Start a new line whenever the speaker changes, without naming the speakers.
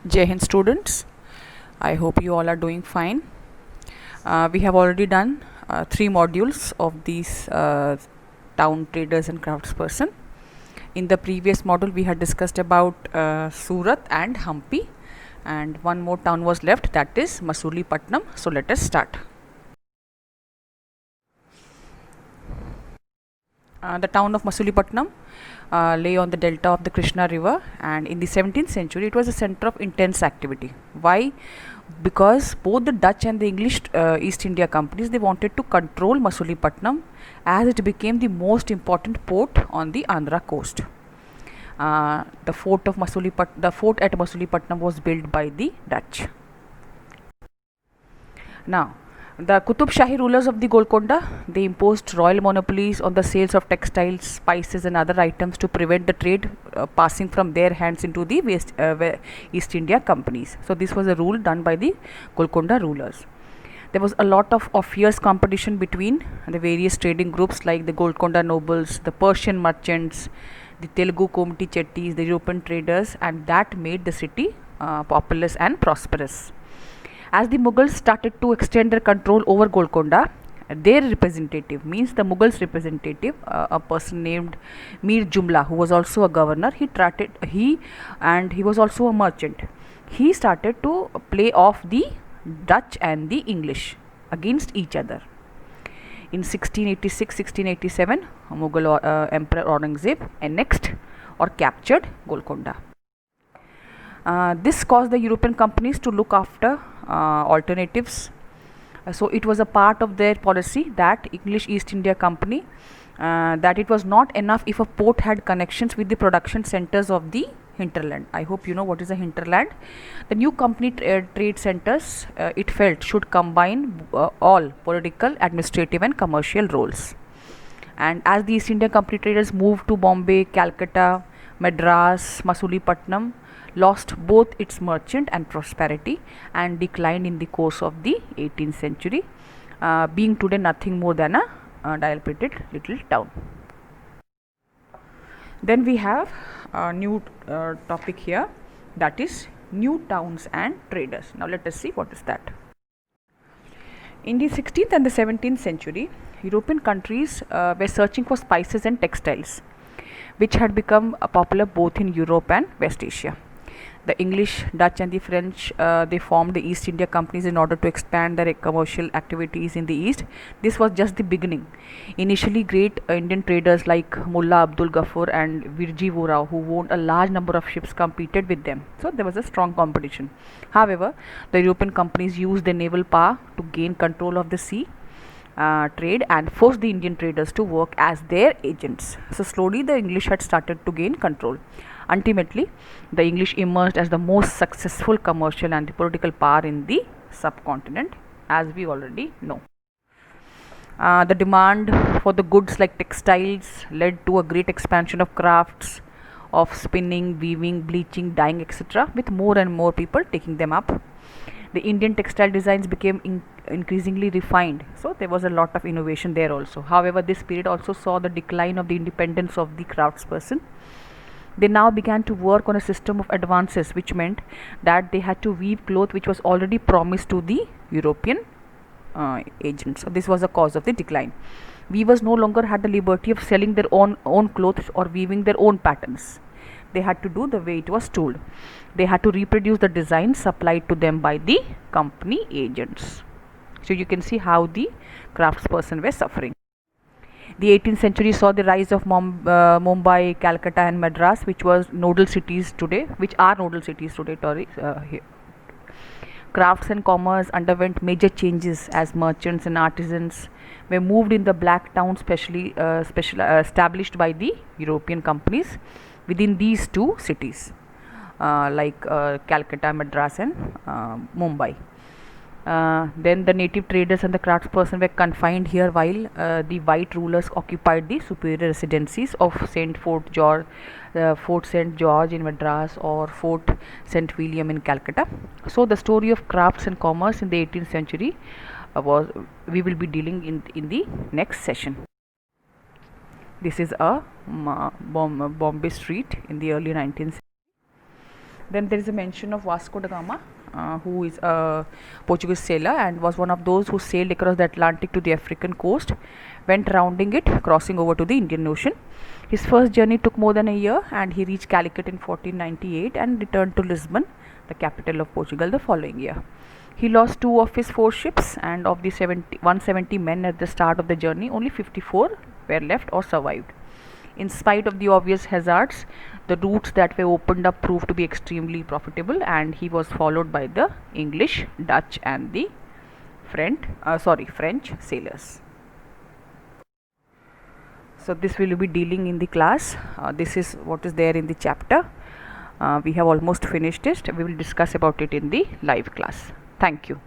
Jai Hind students, I hope you all are doing fine. We have already done 3 modules of these town traders and craftsperson. In the previous module, we had discussed about Surat and Hampi, and one more town was left, that is Masulipattnam. So let us start. The town of Masulipattnam lay on the delta of the Krishna river, and in the 17th century it was a center of intense activity. Why? Because both the Dutch and the English East India companies, they wanted to control Masulipattnam as it became the most important port on the Andhra coast. The fort at Masulipattnam was built by the Dutch. Now, the Qutub Shahi rulers of the Golconda, they imposed royal monopolies on the sales of textiles, spices and other items to prevent the trade passing from their hands into the East India companies. So this was a rule done by the Golconda rulers. There was a lot of fierce competition between the various trading groups like the Golconda nobles, the Persian merchants, the Telugu Komati Chettis, the European traders, and that made the city populous and prosperous. As the Mughals started to extend their control over Golconda, their representative, means the Mughals representative, a person named Mir Jumla, who was also a governor, he was also a merchant. He started to play off the Dutch and the English against each other. In 1686-1687, Mughal Emperor Aurangzeb annexed or captured Golconda. This caused the European companies to look after alternatives. So it was a part of their policy that English East India Company, that it was not enough if a port had connections with the production centers of the hinterland. I hope you know what is a hinterland. The new company trade centers, it felt, should combine all political, administrative and commercial roles. And as the East India Company traders moved to Bombay, Calcutta, Madras, Masulipattnam, lost both its merchant and prosperity and declined in the course of the 18th century, being today nothing more than a dilapidated little town. Then we have a new topic here, that is new towns and traders. Now let us see what is that. In the 16th and the 17th century, European countries were searching for spices and textiles, which had become popular both in Europe and West Asia. The English, Dutch and the French, they formed the East India companies in order to expand their commercial activities in the East. This was just the beginning. Initially, great Indian traders like Mullah Abdul Ghaffur and Virji Vorao, who owned a large number of ships, competed with them. So there was a strong competition. However, the European companies used their naval power to gain control of the sea trade and forced the Indian traders to work as their agents. So slowly the English had started to gain control. Ultimately, the English emerged as the most successful commercial and political power in the subcontinent, as we already know. The demand for the goods like textiles led to a great expansion of crafts of spinning, weaving, bleaching, dyeing, etc., with more and more people taking them up. The Indian textile designs became increasingly refined, so there was a lot of innovation there also. However, this period also saw the decline of the independence of the craftsperson. They now began to work on a system of advances, which meant that they had to weave cloth which was already promised to the European agents. So this was the cause of the decline. Weavers no longer had the liberty of selling their own clothes or weaving their own patterns. They had to do the way it was told. They had to reproduce the designs supplied to them by the company agents. So you can see how the craftsperson were suffering. The 18th century saw the rise of Mumbai, Calcutta and Madras, which are nodal cities today. Here. Crafts and commerce underwent major changes as merchants and artisans were moved in the black towns, established by the European companies within these two cities, like Calcutta, Madras and Mumbai. Then the native traders and the craftspersons were confined here, while the white rulers occupied the superior residencies of Fort St. George in Madras or Fort St. William in Calcutta. So the story of crafts and commerce in the 18th century we will be dealing in the next session. This is a Bombay street in the early 19th century. Then there is a mention of Vasco da Gama, who is a Portuguese sailor and was one of those who sailed across the Atlantic to the African coast, went rounding it, crossing over to the Indian Ocean. His first journey took more than a year, and he reached Calicut in 1498 and returned to Lisbon, the capital of Portugal, the following year. He lost 2 of his 4 ships, and of the 170 men at the start of the journey, only 54 were left or survived. In spite of the obvious hazards, the routes that were opened up proved to be extremely profitable, and he was followed by the English, Dutch, and the French sailors. So this will be dealing in the class. This is what is there in the chapter. We have almost finished it. We will discuss about it in the live class. Thank you.